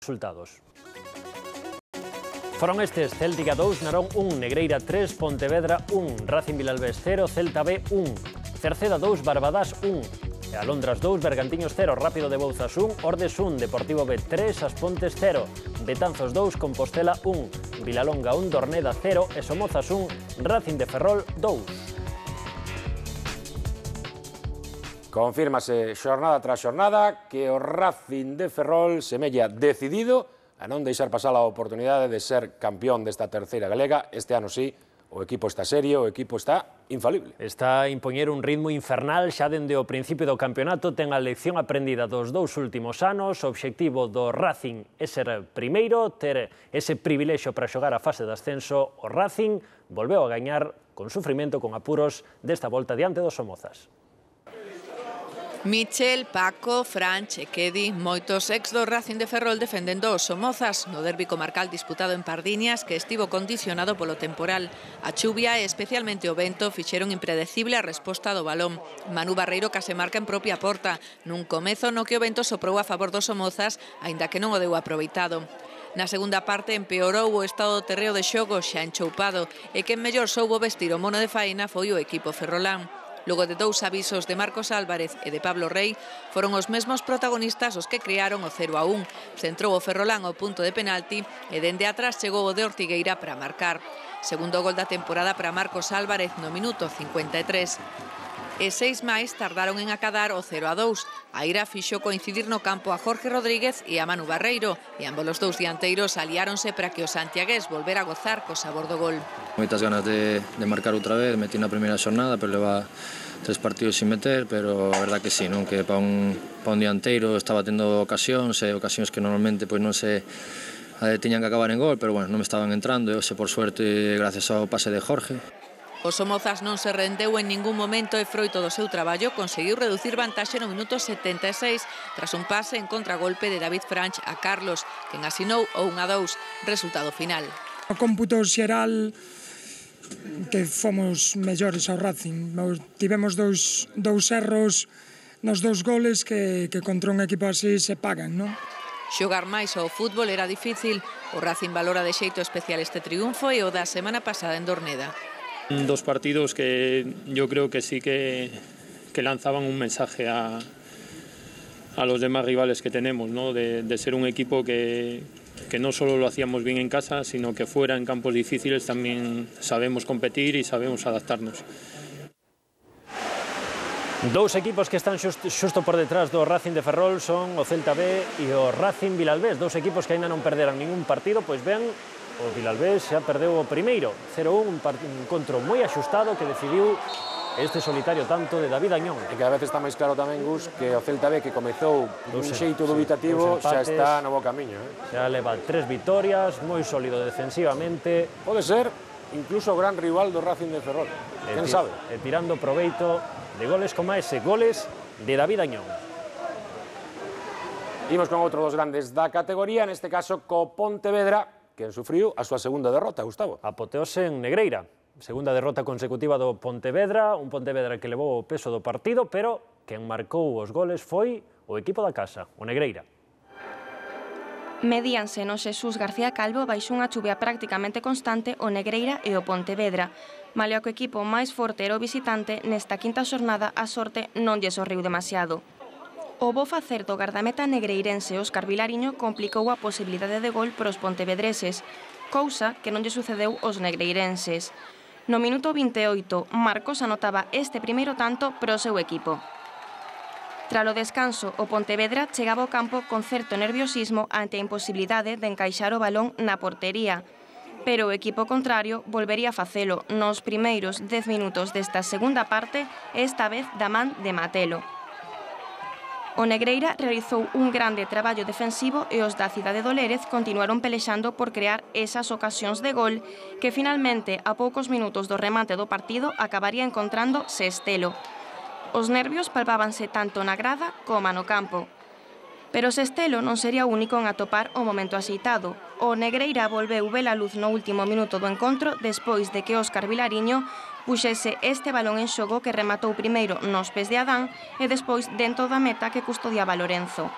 resultados. Foron estes: Céltica 2, Narón 1, Negreira 3, Pontevedra 1, Racing Vilalbés 0, Celta B 1, Cerceda 2, Barbadás 1, Alondras 2, Bergantiños 0, Rápido de Bouzas 1, Ordes 1, Deportivo B 3, As Pontes 0, Betanzos 2, Compostela 1, Vilalonga 1, Dorneda 0 e Somozas 1, Racing de Ferrol 2. Confírmase xornada tras xornada que o Racing de Ferrol semella decidido a non deixar pasar a oportunidade de ser campeón desta terceira galega. Este ano sí, o equipo está serio, o equipo está infalible. Está a impoñer un ritmo infernal xa dende o principio do campeonato. Ten a lección aprendida dos 2 últimos anos. O obxectivo do Racing é ser primeiro, ter ese privilexio para xogar a fase de ascenso. O Racing volveu a gañar con sufrimento, con apuros desta volta diante dos Somozas. Michel, Paco, Fran, Chequedi, moitos ex do Racing de Ferrol defendendo os Somozas no derbi comarcal disputado en Pardiñas, que estivo condicionado polo temporal. A chuvia e especialmente o vento fixeron impredecible a resposta do balón. Manu Barreiro case marca en propia porta, nun comezo no que o vento soprou a favor dos Somozas, aínda que non o deu aproveitado. Na segunda parte empeorou o estado do terreo de xogo xa enchoupado e quen mellor soubo vestir o mono de faena foi o equipo ferrolán. Logo de 2 avisos de Marcos Álvarez e de Pablo Rey, foron os mesmos protagonistas os que crearon o 0-1. Centrou o Ferrolán ao punto de penalti e dende atrás chegou o de Ortigueira para marcar. Segundo gol da temporada para Marcos Álvarez no minuto 53. E 6 máis tardaron en acadar o 0-2. A ira fixo coincidir no campo a Jorge Rodríguez e a Manu Barreiro, e ambos os dous dianteiros aliáronse para que o santiagués volvera a gozar co sabor do gol. Moitas ganas de marcar outra vez, metí na primeira xornada, pero leva 3 partidos sin meter, pero a verdad que sí, non? Que para un dianteiro estaba tendo ocasións que normalmente pois non se tiñan que acabar en gol, pero bueno, non me estaban entrando, e hoxe por suerte gracias ao pase de Jorge. O Somozas non se rendeu en ningún momento e froito do seu traballo conseguiu reducir vantaxe no minuto 76 tras un pase en contragolpe de David Franch a Carlos, quen asinou o 1-2, resultado final. O cómputo xeral que fomos mellores ao Racing. Tivemos dous erros nos 2 goles que contra un equipo así se pagan, non? Xogar máis ao fútbol era difícil. O Racing valora de xeito especial este triunfo e o da semana pasada en Dorneda. 2 partidos que yo creo que sí que lanzaban un mensaje a los demás rivales que tenemos, ¿no? De ser un equipo que no solo lo hacíamos bien en casa, sino que fuera en campos difíciles también sabemos competir y sabemos adaptarnos. 2 equipos que están xusto por detrás do Racing de Ferrol son o Celta B e o Racing Vilalbés, 2 equipos que ainda non perderan ningún partido. Pois ben, o Vilalbés xa perdeu o primeiro, 0-1, un encontro moi axustado que decidiu este solitario tanto de David Añón. E cada vez está máis claro tamén, Gus, que o Celta B, que comezou dun xeito dubitativo, xa está no bo camiño. Xa leva 3 vitorias, moi sólido defensivamente. Pode ser incluso o gran rival do Racing de Ferrol, quen sabe? E tirando proveito de goles como ese, goles de David Añón. Imos con outro dos grandes da categoría, neste caso co Pontevedra, quen sufriu a súa segunda derrota, Gustavo. Apoteose en Negreira. Segunda derrota consecutiva do Pontevedra, un Pontevedra que levou o peso do partido, pero quen marcou os goles foi o equipo da casa, o Negreira. Medíanse no Xesús García Calvo baixo unha chuvia prácticamente constante o Negreira e o Pontevedra. Malia que o equipo máis forte era o visitante, nesta quinta xornada a sorte non lle sorriu demasiado. O bo facer do gardameta negreirense Óscar Vilariño complicou a posibilidade de gol para os pontevedreses, cousa que non lle sucedeu aos negreirenses. No minuto 28, Marcos anotaba este primeiro tanto para o seu equipo. Tralo descanso, o Pontevedra chegaba ao campo con certo nerviosismo ante a imposibilidade de encaixar o balón na portería, pero o equipo contrario volvería a facelo nos primeiros 10 minutos desta segunda parte, esta vez da man de Matelo. O Negreira realizou un grande traballo defensivo e os da cidade do Lérez continuaron pelexando por crear esas ocasións de gol que finalmente, a poucos minutos do remate do partido, acabaría encontrando Sestelo. Os nervios palpábanse tanto na grada como no campo. Pero Sestelo non sería o único en atopar o momento axeitado. O Negreira volveu ver a luz no último minuto do encontro despois de que Óscar Vilariño puxese este balón en xogo que rematou primeiro nos pés de Adán e despois dentro da meta que custodiaba Lorenzo.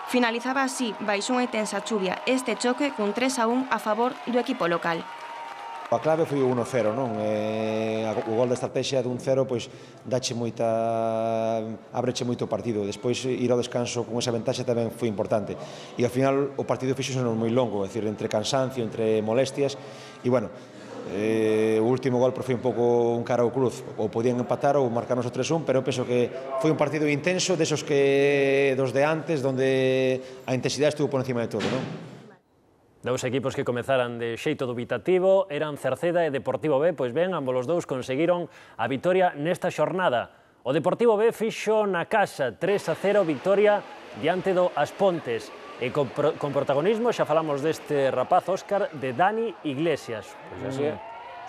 Finalizaba así, baixo unha intensa chuvia, este choque cun 3-1 a favor do equipo local. A clave foi o 1-0, non? O gol de estrategia dun 0 pois abreche moito o partido. Despois ir ao descanso con esa ventaxa tamén foi importante. E ao final o partido fixose moi longo, é dicir, entre cansancio, entre molestias e bueno, o último gol foi un pouco un cara ao cruz, ou podían empatar ou marcarnos o 3-1, pero eu penso que foi un partido intenso, desos que dos de antes, onde a intensidade estuvo por encima de todo, non? Dous equipos que comezaran de xeito dubitativo eran Cerceda e Deportivo B, pois ben, ambos os dous conseguiron a vitoria nesta xornada. O Deportivo B fixo na casa 3-0 victoria diante do As Pontes. E con protagonismo, xa falamos deste rapaz Óscar, de Dani Iglesias. Pois así é,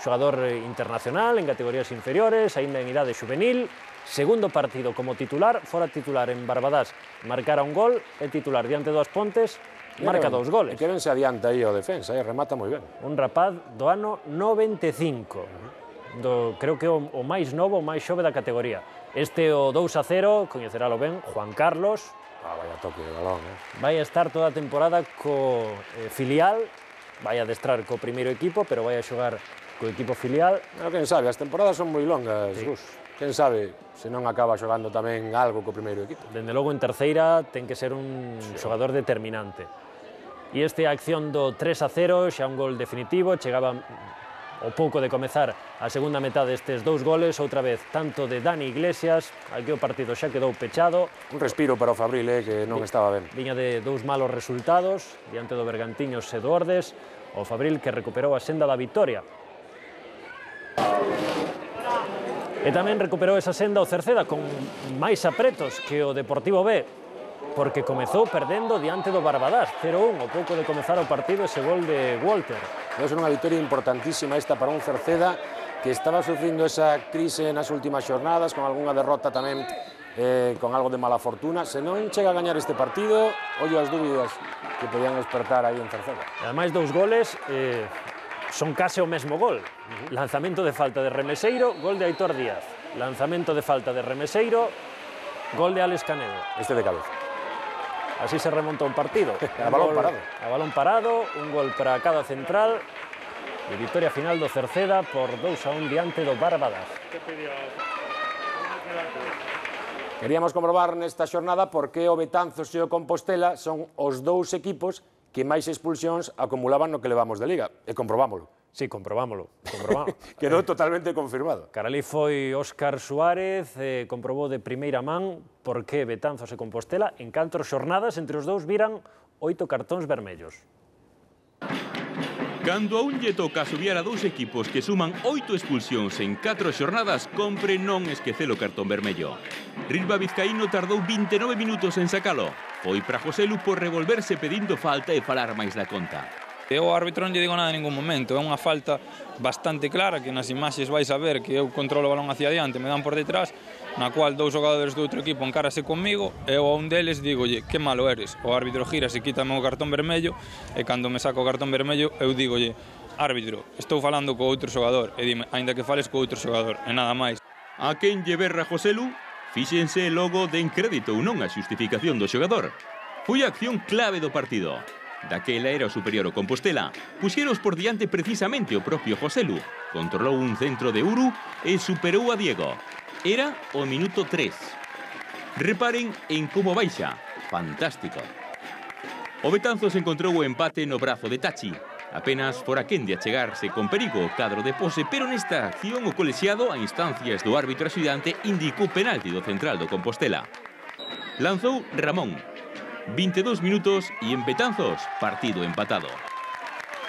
xogador internacional en categorías inferiores, aínda en idade juvenil, segundo partido como titular, fora titular en Barbadás, marcara un gol, e titular diante do As Pontes, marca 2 goles. E que ben se adianta aí o defensa, remata moi ben. Un rapaz do ano 95, creo que o máis novo, o máis xove da categoría. Este o 2-0, coñeceralo ben, Juan Carlos. Vaya toque de balón, Vai a estar toda a temporada co filial, vai a adestrar co primeiro equipo, pero vai a xogar co equipo filial. Pero quen sabe, as temporadas son moi longas, Gus. Quen sabe se non acaba xogando tamén algo co primeiro equipo. Dende logo en terceira ten que ser un xogador determinante. E esta acción do 3-0, xa un gol definitivo, chegaba o pouco de comezar a segunda metade destes 2 goles, outra vez tanto de Dani Iglesias, aquí o partido xa quedou pechado. Un respiro para o Fabril, que non estaba ben. Viña de 2 malos resultados, diante do Bergantiños e do Ordes, o Fabril que recuperou a senda da vitoria. E tamén recuperou esa senda o Cerceda con máis apretos que o Deportivo B, porque comezou perdendo diante do Barbadás, 0-1, o pouco de comezar o partido, ese gol de Walter. É unha victoria importantísima esta para un Cerceda que estaba sufrindo esa crise nas últimas xornadas, con algunha derrota tamén, con algo de mala fortuna. Se non chega a gañar este partido, ollo as dúbidas que podían despertar aí en Cerceda. Ademais, 2 goles son case o mesmo gol. Lanzamento de falta de Remeseiro, gol de Aitor Díaz. Lanzamento de falta de Remeseiro, gol de Alex Canedo. Este de cabeza. Así se remonta un partido. A balón parado. A balón parado, un gol para cada central. E victoria final do Cerceda por 2-1 diante do Barbadás. Queríamos comprobar nesta xornada por que o Betanzos e o Compostela son os 2 equipos que máis expulsións acumulaban no que levamos de Liga. E comprobámolo. Sí, comprobámolo. Quedou totalmente confirmado. Caralí foi Óscar Suárez, comprobou de primeira man por que Betanzos e Compostela en 4 xornadas entre os dous viran 8 cartóns vermellos. Cando a un lle toca asubiar a 2 equipos que suman 8 expulsións en 4 xornadas, compre non esquecer o cartón vermello. Risba Vizcaíno tardou 29 minutos en sacalo. Foi para Joselu por revolverse pedindo falta e falar máis da conta. Eu ao árbitro non lle digo nada en ningún momento, é unha falta bastante clara que nas imaxes vais a ver que eu controlo o balón hacia adiante, me dan por detrás, na cual 2 xogadores do outro equipo encárase conmigo, e eu a un deles digolle que malo eres. O árbitro gira se quítame o cartón vermello e cando me saco o cartón vermello eu digolle árbitro, estou falando co outro xogador e dime, aínda que fales co outro xogador, e nada máis. A quen lle berra Joselu, fíxense logo den crédito ou non a xustificación do xogador. Foi a acción clave do partido. Daquela era o superior o Compostela. Puxeros por diante precisamente o propio Joselu. Controlou un centro de Uru e superou a Diego. Era o minuto 3. Reparen en como baixa. Fantástico. O Betanzos encontrou o empate no brazo de Tachi. Apenas fora quen de achegarse con perigo o cadro de pose, pero nesta acción o colexiado, a instancias do árbitro axudante, indicou penalti do central do Compostela. Lanzou Ramón. 22 minutos e en Betanzos, partido empatado.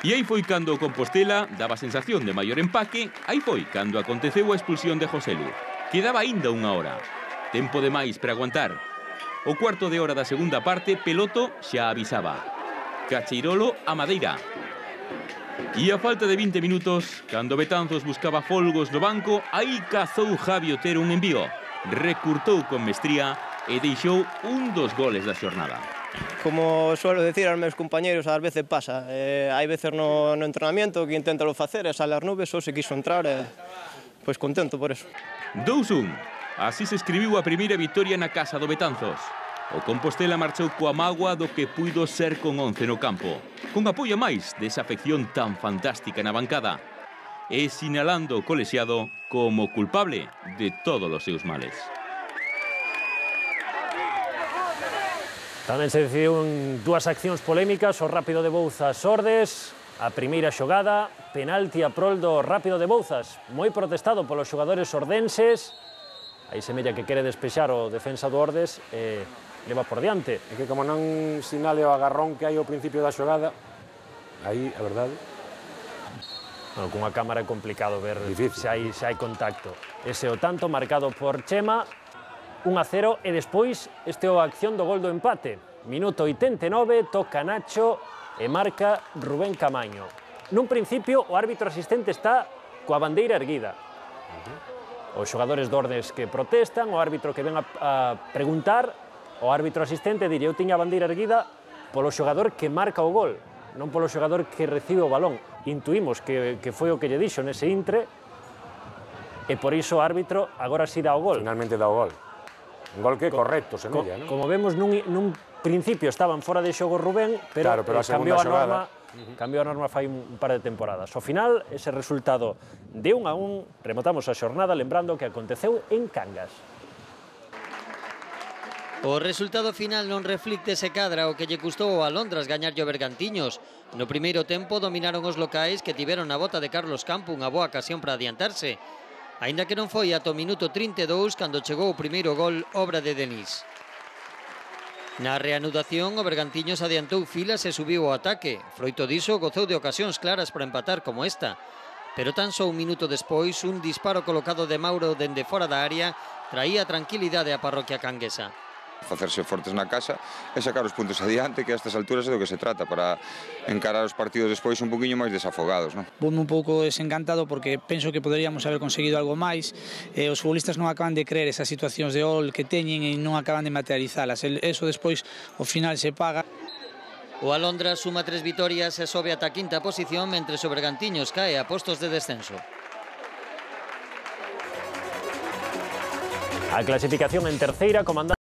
E aí foi cando o Compostela daba sensación de maior empaque, aí foi cando aconteceu a expulsión de Joselu. Quedaba aínda unha hora. Tempo de máis para aguantar. O cuarto de hora da segunda parte, Peloto xa avisaba. Cacheirolo a Madeira. E a falta de 20 minutos, cando Betanzos buscaba folgos no banco, aí cazou Javi Otero un envío. Recurtou con mestría e deixou un dos goles da xornada. Como suelo decir aos meus compañeros, ás veces pasa. Hai veces no entrenamiento que intentalo facer e sale as nubes, ou se quiso entrar, pois contento por eso. 2-1. Así se escribiu a primeira vitoria na casa do Betanzos. O Compostela marchou coa mágoa do que puido ser con 11 no campo, con apoio máis desa afección tan fantástica na bancada, e sinalando o colexiado como culpable de todos os seus males. Tamén se decidiu en dúas accións polémicas, o Rápido de Bouzas Ordes, a primeira xogada, penalti a prol do Rápido de Bouzas, moi protestado polos xogadores ordenses, aí semella que quere despexar o defensa do Ordes e leva por diante. É que como non sinale o agarrón que hai ao principio da xogada, aí, a verdade... Bueno, cunha cámara é complicado ver se hai contacto. Ese o tanto marcado por Chema, 1-0, e despois este o acción do gol do empate. Minuto 89, toca Nacho e marca Rubén Camaño. Nun principio, o árbitro asistente está coa bandeira erguida. Os xogadores do Ordes que protestan, o árbitro que ven a preguntar, o árbitro asistente diría: eu tiña a bandeira erguida polo xogador que marca o gol, non polo xogador que recibe o balón. Intuímos que foi o que lle dixo nese intre, e por iso o árbitro agora sí dá o gol. Finalmente dá o gol. Un gol que correcto, semella, non? Como vemos, nun principio estaban fora de xogo Rubén, pero cambiou a norma fai un par de temporadas. Ao final, ese resultado de 1-1, rematamos a xornada lembrando que aconteceu en Cangas. O resultado final non reflicte se cadra o que lle custou ao Alondras gañarlle o Bergantiños. No primeiro tempo dominaron os locais que tiveron na bota de Carlos Campo unha boa ocasión para adiantarse, aínda que non foi ata o minuto 32 cando chegou o primeiro gol, obra de Denis. Na reanudación, o Bergantiños adiantou filas e subiu ao ataque. Froito diso, gozou de ocasións claras para empatar como esta. Pero tan só un minuto despois, un disparo colocado de Mauro dende fora da área traía tranquilidade á parroquia canguesa. Facerse fortes na casa e sacar os puntos adiante, que a estas alturas é do que se trata, para encarar os partidos despois un poquinho máis desafogados, non? Voume un pouco desencantado porque penso que poderíamos haber conseguido algo máis. Os futbolistas non acaban de creer esas situacións de gol que teñen e non acaban de materializalas. Eso despois, ao final, se paga. O Alondras suma 3 vitorias e sobe ata a quinta posición, mentre o Bergantiños cae a postos de descenso. A clasificación en terceira, comandante